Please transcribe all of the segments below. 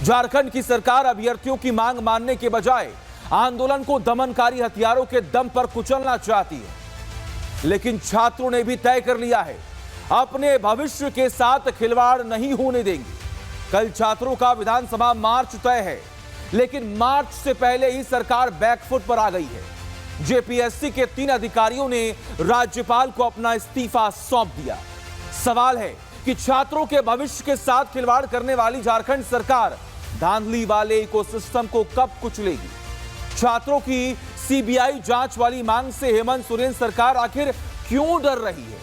झारखंड की सरकार अभ्यर्थियों की मांग मानने के बजाय आंदोलन को दमनकारी हथियारों के दम पर कुचलना चाहती है। लेकिन छात्रों ने भी तय कर लिया है, अपने भविष्य के साथ खिलवाड़ नहीं होने देंगे। कल छात्रों का विधानसभा मार्च तय है, लेकिन मार्च से पहले ही सरकार बैकफुट पर आ गई है। जेपीएससी के 3 अधिकारियों ने राज्यपाल को अपना इस्तीफा सौंप दिया। सवाल है कि छात्रों के भविष्य के साथ खिलवाड़ करने वाली झारखंड सरकार धांधली वाले इकोसिस्टम को कब कुचलेगी? छात्रों की सीबीआई जांच वाली मांग से हेमंत सोरेन सरकार आखिर क्यों डर रही है?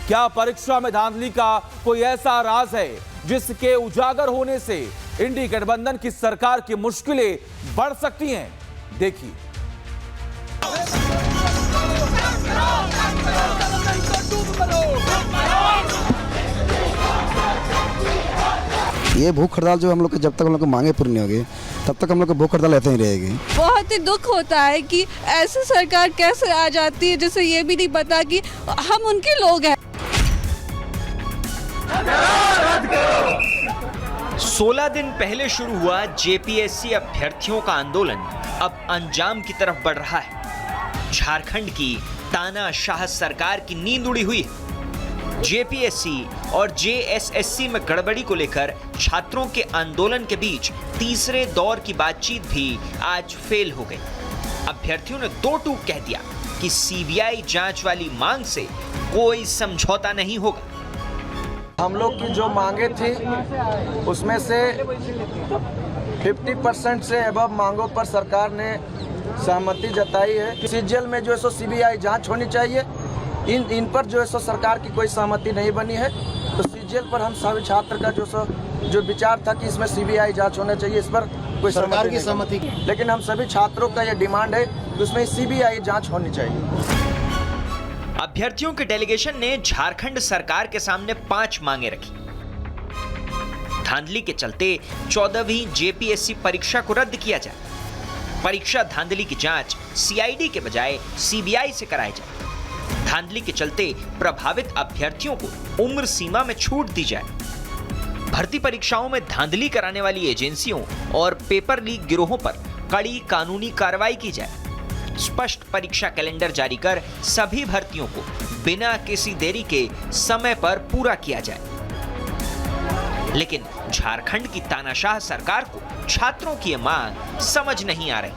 क्या परीक्षा में धांधली का कोई ऐसा राज है जिसके उजागर होने से इंडी गठबंधन की सरकार की मुश्किलें बढ़ सकती हैं? देखिए। ये भूख हड़ताल जो हम लोग के जब तक हम लोग की मांगे पूरी नहीं होगी तब तक हम लोग की भूख हड़ताल ऐसे ही रहेगी। बहुत ही दुख होता है कि ऐसी सरकार कैसे आ जाती है जिसे ये भी नहीं पता कि हम उनके लोग हैं। 16 दिन पहले शुरू हुआ जेपीएससी अभ्यर्थियों का आंदोलन अब अंजाम की तरफ बढ़ रहा है। झारखंड की तानाशाह सरकार की नींद उड़ी हुई है। जेपीएससी और जेएसएससी में गड़बड़ी को लेकर छात्रों के आंदोलन के बीच तीसरे दौर की बातचीत भी आज फेल हो गई। अभ्यर्थियों ने दो टूक कह दिया कि सीबीआई जांच वाली मांग से कोई समझौता नहीं होगा। हम लोग की जो मांगे थी उसमें से 50% से अबव मांगों पर सरकार ने सहमति जताई है। सीजीएल में जो है सो सीबीआई जांच होनी चाहिए। इन पर जो है सो सरकार की कोई सहमति नहीं बनी है। तो सीजीएल पर हम सभी छात्र का जो विचार था कि इसमें सीबीआई जांच होना चाहिए, इस पर कोई सरकार की सहमति, लेकिन हम सभी छात्रों का यह डिमांड है कि उसमें सीबीआई जांच होनी चाहिए। अभ्यर्थियों के डेलीगेशन ने झारखंड सरकार के सामने 5 मांगे रखी। धांधली के चलते 14वीं जेपीएससी परीक्षा को रद्द किया जाए। परीक्षा धांधली की जांच सीआईडी के बजाय सीबीआई से कराई जाए। धांधली के चलते प्रभावित अभ्यर्थियों को उम्र सीमा में छूट दी जाए। भर्ती परीक्षाओं में धांधली कराने वाली एजेंसियों और पेपर लीक गिरोहों पर कड़ी कानूनी कार्रवाई की जाए। स्पष्ट परीक्षा कैलेंडर जारी कर सभी भर्तियों को बिना किसी देरी के समय पर पूरा किया जाए। लेकिन झारखंड की तानाशाह सरकार को छात्रों की मांग समझ नहीं आ रही।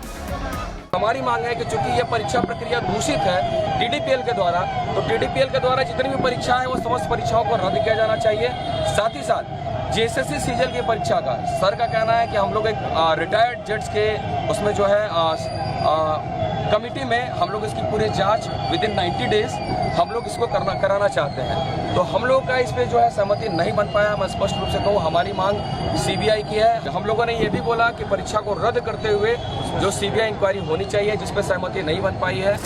हमारी मांग है कि चूंकि यह परीक्षा प्रक्रिया दूषित है टीडीपीएल के द्वारा, तो टीडीपीएल के द्वारा जितनी भी परीक्षा है वो समस्त परीक्षाओं को रद्द किया जाना चाहिए। साथ ही साथ जेएसएससी सीजीएल की परीक्षा का सर का कहना है कि हम लोग एक रिटायर्ड जज के उसमें जो है कमिटी में हम लोग इसकी पूरी जांच विदिन 90 डेज हम लोग इसको कराना चाहते हैं। तो हम लोग का इस पे जो है सहमति नहीं बन पाया। मैं स्पष्ट रूप से कहूँ, हमारी मांग सीबीआई की है। हम लोगों ने ये भी बोला कि परीक्षा को रद्द करते हुए जो सीबीआई इंक्वायरी होनी चाहिए, जिस पे सहमति नहीं बन पाई है।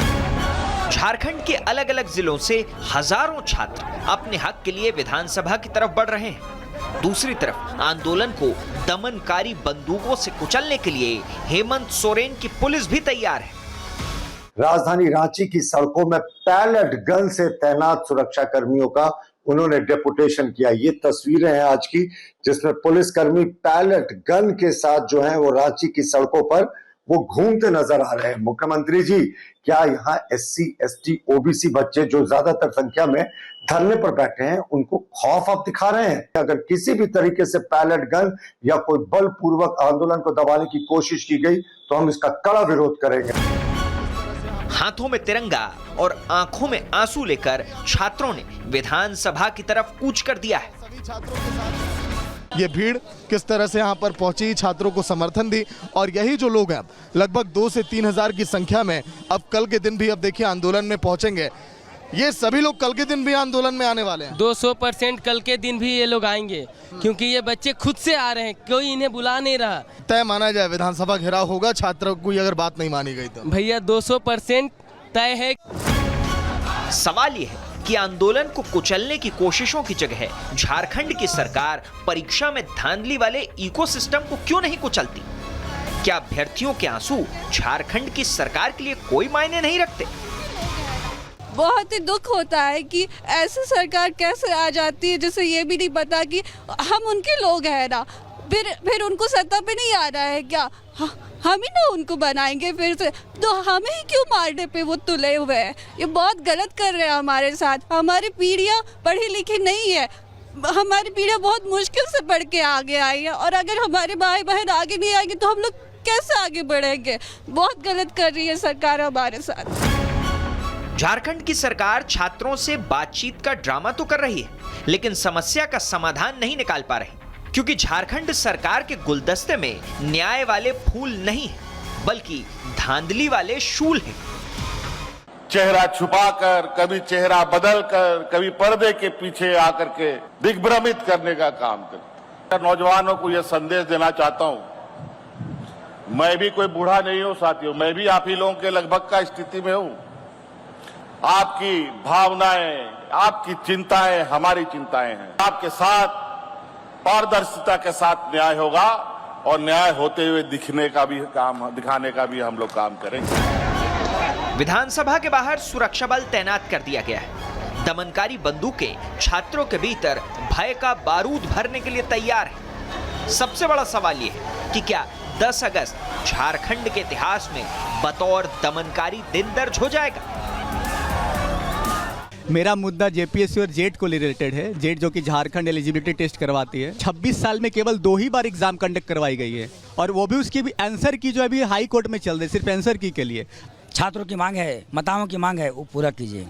झारखंड के अलग अलग जिलों से हजारों छात्र अपने हक के लिए विधानसभा की तरफ बढ़ रहे हैं। दूसरी तरफ आंदोलन को दमनकारी बंदूकों से कुचलने के लिए हेमंत सोरेन की पुलिस भी तैयार है। राजधानी रांची की सड़कों में पैलेट गन से तैनात सुरक्षा कर्मियों का उन्होंने डेपुटेशन किया। ये तस्वीरें हैं आज की, जिसमें पुलिसकर्मी पैलेट गन के साथ जो है वो रांची की सड़कों पर वो घूमते नजर आ रहे हैं। मुख्यमंत्री जी, क्या यहाँ एससी, एसटी, ओबीसी बच्चे जो ज्यादातर संख्या में धरने पर बैठे हैं उनको खौफ आप दिखा रहे हैं? अगर किसी भी तरीके से पैलेट गन या कोई बलपूर्वक आंदोलन को दबाने की कोशिश की गई तो हम इसका कड़ा विरोध करेंगे। हाथों में तिरंगा और आंखों में आंसू लेकर छात्रों ने विधानसभा की तरफ कूच कर दिया है। ये भीड़ किस तरह से यहाँ पर पहुंची, छात्रों को समर्थन दी, और यही जो लोग हैं लगभग 2 से 3 हजार की संख्या में अब कल के दिन भी अब देखिए आंदोलन में पहुंचेंगे। ये सभी लोग कल के दिन भी आंदोलन में आने वाले हैं। 200% कल के दिन भी ये लोग आएंगे, क्योंकि ये बच्चे खुद से आ रहे हैं, कोई इन्हें बुला नहीं रहा। तय माना जाए विधानसभा घेराव होगा छात्रों को अगर बात नहीं मानी गई तो। भैया 200% तय है। सवाल ये है कि आंदोलन को कुचलने की कोशिशों की जगह झारखंड की सरकार परीक्षा में धांधली वाले इकोसिस्टम को क्यों नहीं कुचलती? क्या अभ्यर्थियों के आंसू झारखंड की सरकार के लिए कोई मायने नहीं रखते? बहुत ही दुख होता है कि ऐसी सरकार कैसे आ जाती है जिसे ये भी नहीं पता कि हम उनके लोग हैं ना। फिर उनको सत्ता पे नहीं आ रहा है क्या? हम ही ना उनको बनाएंगे फिर से, तो हमें ही क्यों मारने पे वो तुले हुए हैं? ये बहुत गलत कर रहे हैं हमारे साथ। हमारी पीढ़ियाँ पढ़ी लिखी नहीं है, हमारी पीढ़ियाँ बहुत मुश्किल से पढ़ के आगे आई है, और अगर हमारे भाई बहन आगे नहीं आएंगे तो हम लोग कैसे आगे बढ़ेंगे? बहुत गलत कर रही है सरकार हमारे साथ। झारखंड की सरकार छात्रों से बातचीत का ड्रामा तो कर रही है, लेकिन समस्या का समाधान नहीं निकाल पा रही, क्योंकि झारखंड सरकार के गुलदस्ते में न्याय वाले फूल नहीं है, बल्कि धांधली वाले शूल हैं। चेहरा छुपाकर, कभी चेहरा बदलकर, कभी पर्दे के पीछे आकर के दिग्भ्रमित करने का काम कर। नौजवानों को यह संदेश देना चाहता हूं, मैं भी कोई बूढ़ा नहीं हूं साथियों, मैं भी आप ही लोगों के लगभग का स्थिति में हूं। आपकी भावनाएं, आपकी चिंताएं हमारी चिंताएं हैं। आपके साथ पारदर्शिता के साथ न्याय होगा, और न्याय होते हुए दिखाने का भी हम लोग काम करेंगे। विधानसभा के बाहर सुरक्षा बल तैनात कर दिया गया है। दमनकारी बंदूकें छात्रों के भीतर भय का बारूद भरने के लिए तैयार है। सबसे बड़ा सवाल यह है कि क्या 10 अगस्त झारखंड के इतिहास में बतौर दमनकारी दिन दर्ज हो जाएगा? मेरा मुद्दा जेपीएससी और जेट को रिलेटेड है। जेट जो कि झारखंड एलिजिबिलिटी टेस्ट करवाती है, 26 साल में केवल 2 ही बार एग्जाम कंडक्ट करवाई गई है, और वो भी उसकी भी आंसर की जो अभी हाई कोर्ट में चल रही है, सिर्फ आंसर की के लिए। छात्रों की मांग है, माताओं की मांग है, वो पूरा कीजिए।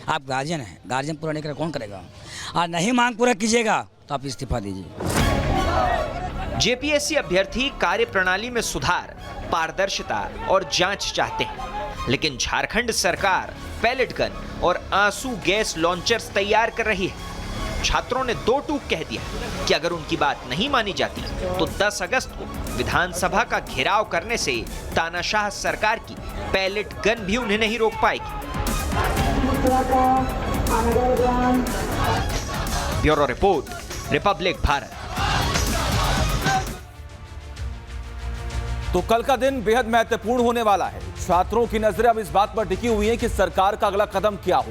आप गार्जियन हैं, गार्जियन पूरा नहीं करेगा कौन करेगा? और नहीं मांग पूरा कीजिएगा तो आप इस्तीफा दीजिए। जेपीएससी अभ्यर्थी कार्य प्रणाली में सुधार, पारदर्शिता और जांच चाहते हैं, लेकिन झारखंड सरकार पैलेट गन और आंसू गैस लॉन्चर्स तैयार कर रही है। छात्रों ने 2 टूक कह दिया कि अगर उनकी बात नहीं मानी जाती तो 10 अगस्त को विधानसभा का घेराव करने से तानाशाह सरकार की पैलेट गन भी उन्हें नहीं रोक पाएगी। Bureau report, Republic Bharat. तो कल का दिन बेहद महत्वपूर्ण होने वाला है। छात्रों की नजरें अब इस बात पर टिकी हुई हैं कि सरकार का अगला कदम क्या हो।